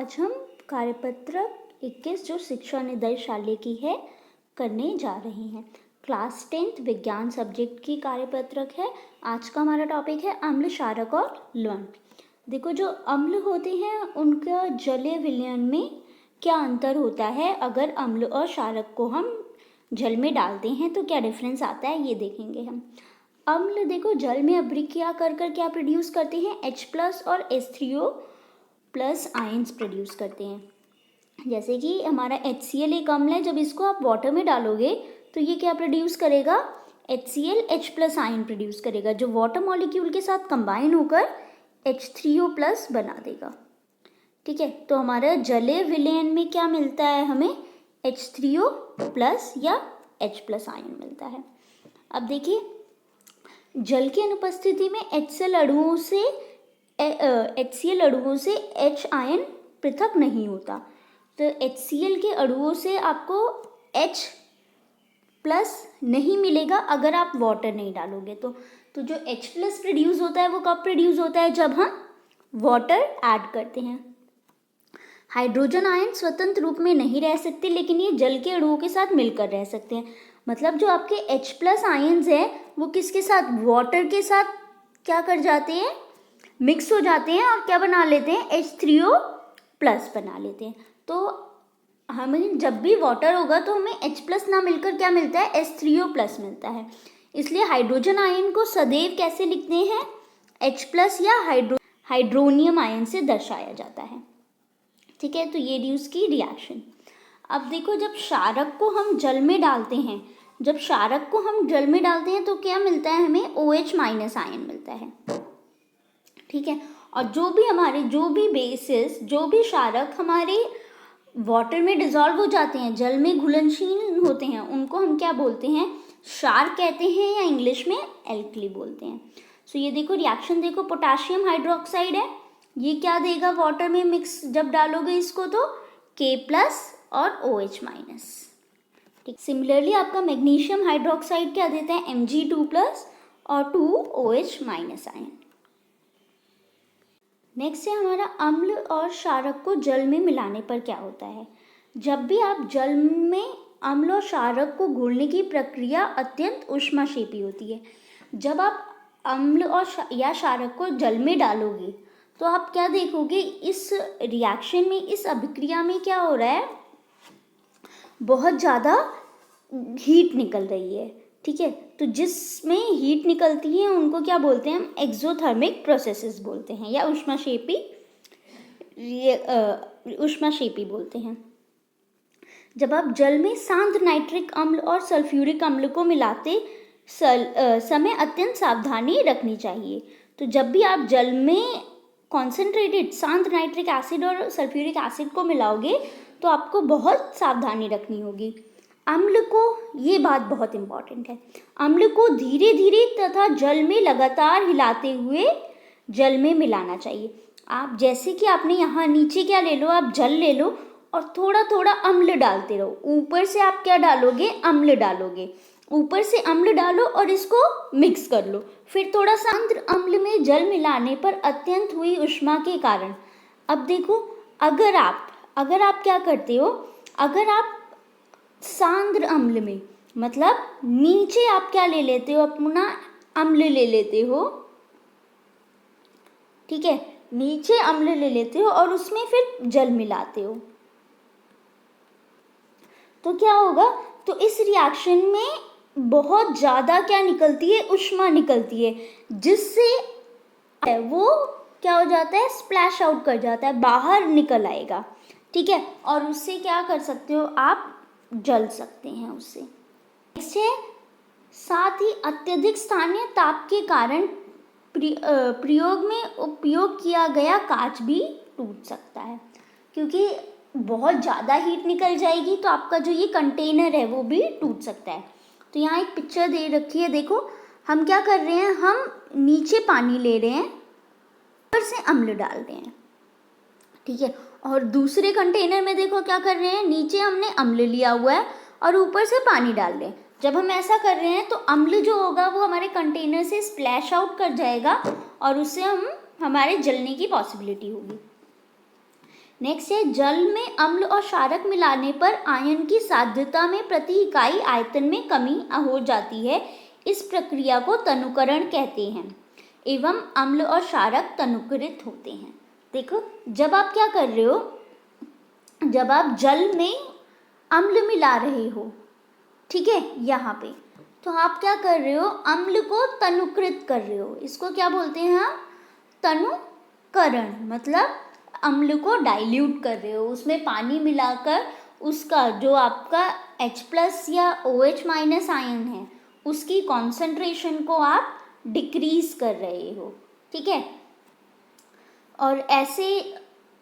आज हम कार्यपत्र 21 जो शिक्षा निदेशालय की है करने जा रहे हैं। क्लास 10th विज्ञान सब्जेक्ट की कार्यपत्रक है। आज का हमारा टॉपिक है अम्ल, क्षारक और लवण। देखो, जो अम्ल होते हैं उनका जलीय विलयन में क्या अंतर होता है। अगर अम्ल और क्षारक को हम जल में डालते हैं तो क्या डिफरेंस आता है, ये देखेंगे हम। अम्ल देखो, जल में अभिक्रिया कर क्या प्रोड्यूस करते हैं, H+ और H3O+ आयंस प्रोड्यूस करते हैं। जैसे कि हमारा HCl एक अम्ल है, जब इसको आप वाटर में डालोगे तो ये क्या प्रोड्यूस करेगा, HCl H+ आयन प्रोड्यूस करेगा, जो वाटर मॉलिक्यूल के साथ कंबाइन होकर H3O+ बना देगा। ठीक है, तो हमारा जलीय विलयन में क्या मिलता है, हमें H3O+ या H+ आयन मिलता है। अब देखिए, जल की अनुपस्थिति में HCl अणुओं से H आयन पृथक नहीं होता। तो HCl के अणुओं से आपको H+ नहीं मिलेगा अगर आप वाटर नहीं डालोगे तो जो H+ प्रोड्यूस होता है वो कब प्रोड्यूस होता है, जब हम वाटर ऐड करते हैं। हाइड्रोजन आयन स्वतंत्र रूप में नहीं रह सकते, लेकिन ये जल के अणुओं के साथ मिलकर रह सकते हैं। मतलब जो आपके H+ आयन्स हैं वो किसके साथ, वाटर के साथ क्या कर जाते हैं, मिक्स हो जाते हैं और क्या बना लेते हैं, H3O+ बना लेते हैं। तो हमें जब भी वाटर होगा तो हमें H+ ना मिलकर क्या मिलता है, H3O+ मिलता है। इसलिए हाइड्रोजन आयन को सदैव कैसे लिखते हैं, H+ या हाइड्रोनियम आयन से दर्शाया जाता है। ठीक है, तो ये रही उसकी रिएक्शन। अब देखो, जब क्षारक को हम जल में डालते हैं तो क्या मिलता है, हमें OH- आयन मिलता है। ठीक है, और जो भी बेसिस, जो भी क्षारक हमारे वाटर में डिसॉल्व हो जाते हैं, जल में घुलनशील होते हैं, उनको हम क्या बोलते हैं, क्षार कहते हैं, या इंग्लिश में एल्कली बोलते हैं। सो ये देखो रिएक्शन, देखो पोटेशियम हाइड्रोक्साइड है, ये क्या देगा वाटर में मिक्स जब डालोगे इसको, तो K+ और OH-। ठीक, सिमिलरली आपका मैग्नीशियम हाइड्रोक्साइड क्या देता है, Mg2+ और 2OH- आयन। नेक्स्ट है हमारा अम्ल और क्षारक को जल में मिलाने पर क्या होता है। जब भी आप जल में अम्ल और क्षारक को घोलने की प्रक्रिया अत्यंत ऊष्माक्षेपी होती है। जब आप अम्ल और या क्षारक को जल में डालोगे तो आप क्या देखोगे, इस रिएक्शन में, इस अभिक्रिया में क्या हो रहा है, बहुत ज़्यादा हीट निकल रही है। ठीक है, तो जिसमें हीट निकलती है उनको क्या बोलते हैं, हम एक्सोथर्मिक प्रोसेसेस बोलते हैं, या ऊष्माक्षेपी बोलते हैं। जब आप जल में सांद्र नाइट्रिक अम्ल और सल्फ्यूरिक अम्ल को मिलाते समय अत्यंत सावधानी रखनी चाहिए। तो जब भी आप जल में कॉन्सेंट्रेटेड सांद्र नाइट्रिक एसिड और सल्फ्यूरिक एसिड को मिलाओगे तो आपको बहुत सावधानी रखनी होगी। अम्ल को, ये बात बहुत इंपॉर्टेंट है, अम्ल को धीरे धीरे तथा जल में लगातार हिलाते हुए जल में मिलाना चाहिए। आप जैसे कि आपने यहाँ नीचे क्या ले लो, आप जल ले लो और थोड़ा थोड़ा अम्ल डालते रहो। ऊपर से आप क्या डालोगे, अम्ल डालोगे, ऊपर से अम्ल डालो और इसको मिक्स कर लो। फिर थोड़ा सांद्र अम्ल में जल मिलाने पर अत्यंत हुई ऊष्मा के कारण, अब देखो, अगर आप क्या करते हो, अगर आप सांद्र अम्ल में, मतलब नीचे आप क्या ले लेते हो, अपना अम्ल ले लेते हो, ठीक है, नीचे अम्ल ले लेते हो और उसमें फिर जल मिलाते हो, तो क्या होगा, तो इस रिएक्शन में बहुत ज़्यादा क्या निकलती है, ऊष्मा निकलती है, जिससे वो क्या हो जाता है, स्प्लैश आउट कर जाता है, बाहर निकल आएगा। ठीक है, और उससे क्या कर सकते हो, आप जल सकते हैं उससे। इससे साथ ही अत्यधिक स्थानीय ताप के कारण प्रयोग में उपयोग किया गया कांच भी टूट सकता है, क्योंकि बहुत ज़्यादा हीट निकल जाएगी तो आपका जो ये कंटेनर है वो भी टूट सकता है। तो यहाँ एक पिक्चर दे रखी है, देखो हम क्या कर रहे हैं, हम नीचे पानी ले रहे हैं, ऊपर से अम्ल डाल रहे हैं। ठीक है, और दूसरे कंटेनर में देखो क्या कर रहे हैं, नीचे हमने अम्ल लिया हुआ है और ऊपर से पानी डाल रहे हैं। जब हम ऐसा कर रहे हैं तो अम्ल जो होगा वो हमारे कंटेनर से स्प्लैश आउट कर जाएगा और उससे हमारे जलने की पॉसिबिलिटी होगी। नेक्स्ट है जल में अम्ल और क्षारक मिलाने पर आयन की सांद्रता में प्रति इकाई आयतन में कमी हो जाती है। इस प्रक्रिया को तनुकरण कहते हैं एवं अम्ल और क्षारक तनुकृत होते हैं। देखो, जब आप क्या कर रहे हो, जब आप जल में अम्ल मिला रहे हो, ठीक है, यहाँ पे, तो आप क्या कर रहे हो, अम्ल को तनुकृत कर रहे हो। इसको क्या बोलते हैं हम? तनुकरण। मतलब अम्ल को डाइल्यूट कर रहे हो, उसमें पानी मिलाकर उसका जो आपका H+ या OH- आयन है उसकी कॉन्सेंट्रेशन को आप डिक्रीज कर रहे हो, ठीक है। और ऐसे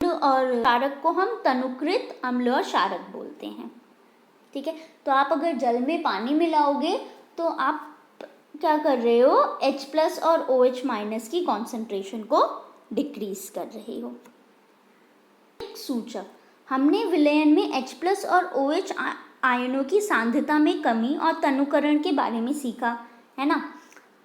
और क्षारक को हम तनुकृत अम्ल और क्षारक बोलते हैं, ठीक है। तो आप अगर जल में पानी मिलाओगे तो आप क्या कर रहे हो, H+ और OH- की कॉन्सेंट्रेशन को डिक्रीज कर रहे हो। सूचक, हमने विलयन में H+ और OH आयनों की सांद्रता में कमी और तनुकरण के बारे में सीखा, है ना।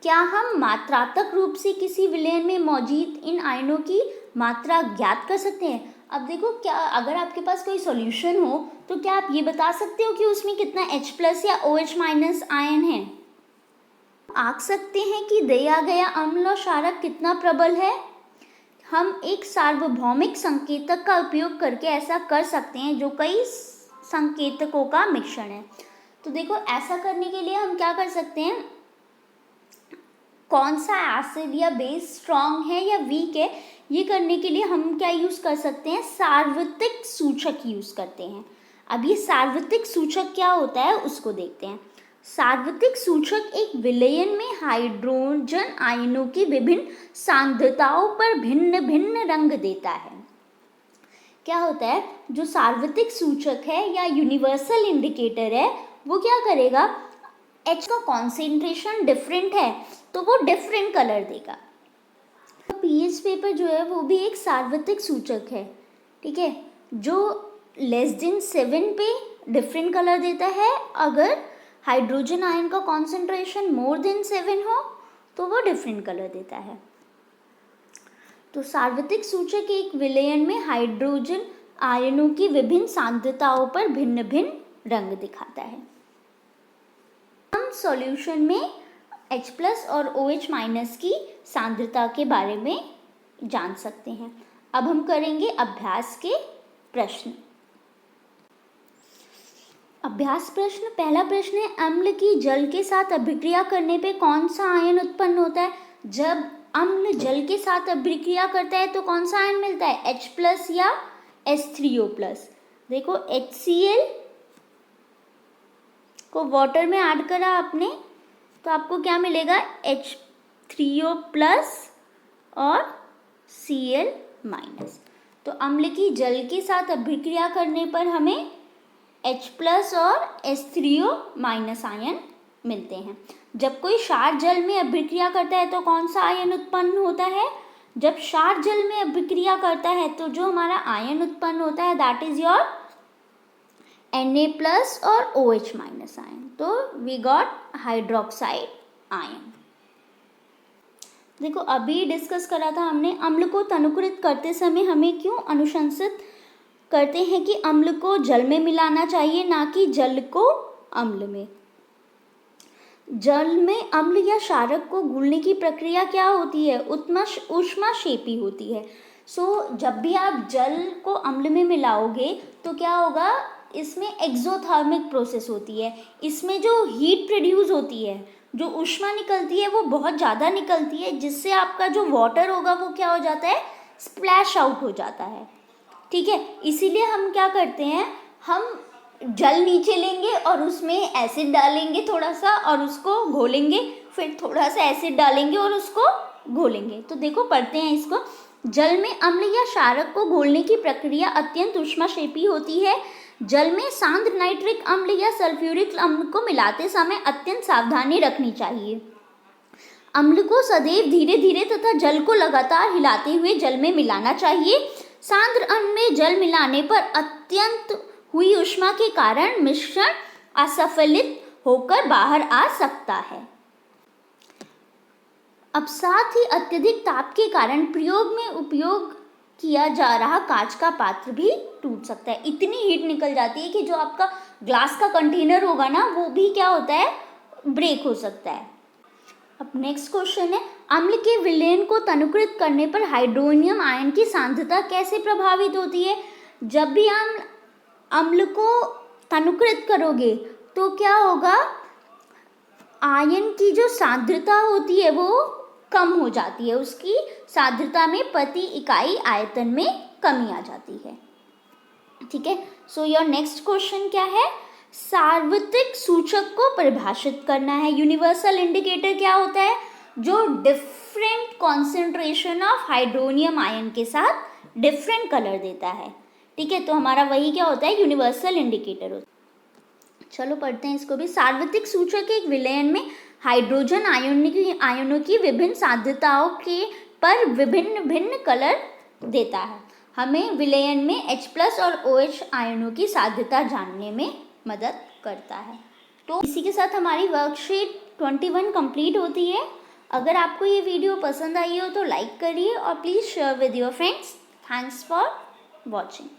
क्या हम मात्रात्मक रूप से किसी विलयन में मौजूद इन आयनों की मात्रा ज्ञात कर सकते हैं? अब देखो, क्या अगर आपके पास कोई सॉल्यूशन हो तो क्या आप ये बता सकते हो कि उसमें कितना H+ या OH- आयन है? आंक सकते हैं कि दिया गया अम्ल और क्षारक कितना प्रबल है। हम एक सार्वभौमिक संकेतक का उपयोग करके ऐसा कर सकते हैं जो कई संकेतकों का मिश्रण है। तो देखो, ऐसा करने के लिए हम क्या कर सकते हैं, कौन सा एसिड या बेस स्ट्रॉन्ग है या वीक है, ये करने के लिए हम क्या यूज़ कर सकते हैं, सार्वत्रिक सूचक यूज़ करते हैं। अब ये सार्वत्रिक सूचक क्या होता है उसको देखते हैं। सार्वत्रिक सूचक एक विलयन में हाइड्रोजन आयनों की विभिन्न सांद्रताओं पर भिन्न भिन्न रंग देता है। क्या होता है, जो सार्वत्रिक सूचक है या यूनिवर्सल इंडिकेटर है, वो क्या करेगा, H का कॉन्सेंट्रेशन डिफरेंट है तो वो डिफरेंट कलर देगा। तो pH पेपर जो है वो भी एक सार्वत्रिक सूचक है, ठीक है, जो <7 पे डिफरेंट कलर देता है। अगर हाइड्रोजन आयन का कॉन्सेंट्रेशन <7 हो तो वो डिफरेंट कलर देता है। तो सार्वत्रिक सूचक एक विलयन में हाइड्रोजन आयनों की विभिन्न सांद्रताओं पर भिन्न भिन्न रंग दिखाता है। हम सॉल्यूशन में H+ और OH- की सांद्रता के बारे में जान सकते हैं। अब हम करेंगे अभ्यास के प्रश्न। अभ्यास प्रश्न, पहला प्रश्न है, अम्ल की जल के साथ अभिक्रिया करने पे कौन सा आयन उत्पन्न होता है? जब अम्ल जल के साथ अभिक्रिया करता है तो कौन सा आयन मिलता है, H+ या H3O+। देखो, HCl को वाटर में ऐड करा आपने तो आपको क्या मिलेगा, H3O+ और Cl-। तो अम्ल की जल के साथ अभिक्रिया करने पर हमें H+ और H3O- आयन मिलते हैं। जब कोई क्षार जल में अभिक्रिया करता है तो कौन सा आयन उत्पन्न होता है? जब क्षार जल में अभिक्रिया करता है तो जो हमारा आयन उत्पन्न होता है दैट इज योर Na+ और OH- आयन। तो वी गॉट हाइड्रोक्साइड आयन। देखो, अभी डिस्कस करा था हमने, अम्ल को तनुकृत करते समय हमें क्यों अनुशंसित करते हैं कि अम्ल को जल में मिलाना चाहिए, ना कि जल को अम्ल में। जल में अम्ल या क्षारक को घुलने की प्रक्रिया क्या होती है, ऊष्माक्षेपी होती है। जब भी आप जल को अम्ल में मिलाओगे तो क्या होगा, इसमें एक्सोथर्मिक प्रोसेस होती है। इसमें जो हीट प्रोड्यूस होती है, जो ऊष्मा निकलती है वो बहुत ज़्यादा निकलती है, जिससे आपका जो वाटर होगा वो क्या हो जाता है, स्प्लैश आउट हो जाता है, ठीक है। इसीलिए हम क्या करते हैं, हम जल नीचे लेंगे और उसमें एसिड डालेंगे थोड़ा सा और उसको घोलेंगे, फिर थोड़ा सा एसिड डालेंगे और उसको घोलेंगे। तो देखो, पढ़ते हैं इसको। जल में अम्ल या क्षारक को घोलने की प्रक्रिया अत्यंत ऊष्माक्षेपी होती है। जल में सांद्र नाइट्रिक अम्ल या सल्फ्यूरिक अम्ल को मिलाते समय अत्यंत सावधानी रखनी चाहिए। अम्ल को सदैव धीरे धीरे तथा जल को लगातार हिलाते हुए जल में मिलाना चाहिए। सांद्र अम्ल में जल मिलाने पर अत्यंत हुई ऊष्मा के कारण मिश्रण असफलित होकर बाहर आ सकता है। अब साथ ही अत्यधिक ताप के कारण प्रयोग में उपयोग किया जा रहा कांच का पात्र भी टूट सकता है। इतनी हीट निकल जाती है कि जो आपका ग्लास का कंटेनर होगा ना वो भी क्या होता है, ब्रेक हो सकता है। अब नेक्स्ट क्वेश्चन है, अम्ल के विलयन को तनुकृत करने पर हाइड्रोनियम आयन की सांद्रता कैसे प्रभावित होती है। जब भी हम अम्ल को तनुकृत करोगे तो क्या होगा, आयन की जो सांद्रता होती है वो कम हो जाती है, उसकी सांद्रता में प्रति इकाई आयतन में कमी आ जाती है। ठीक है, सो योर नेक्स्ट क्वेश्चन क्या है, सार्वत्रिक सूचक को परिभाषित करना है। यूनिवर्सल इंडिकेटर क्या होता है, जो different concentration of hydronium ion के साथ डिफरेंट कलर देता है। ठीक है, तो हमारा वही क्या होता है, यूनिवर्सल इंडिकेटर होता है। चलो पढ़ते हैं इसको भी। सार्वत्रिक सूचक एक विलयन में हाइड्रोजन आयनों की विभिन्न सांद्रताओं के पर विभिन्न भिन्न कलर देता है। हमें विलयन में H+ और OH आयनों की सांद्रता जानने में मदद करता है। तो इसी के साथ हमारी वर्कशीट 21 कंप्लीट होती है। अगर आपको ये वीडियो पसंद आई हो तो लाइक करिए और please share with your friends. Thanks for watching.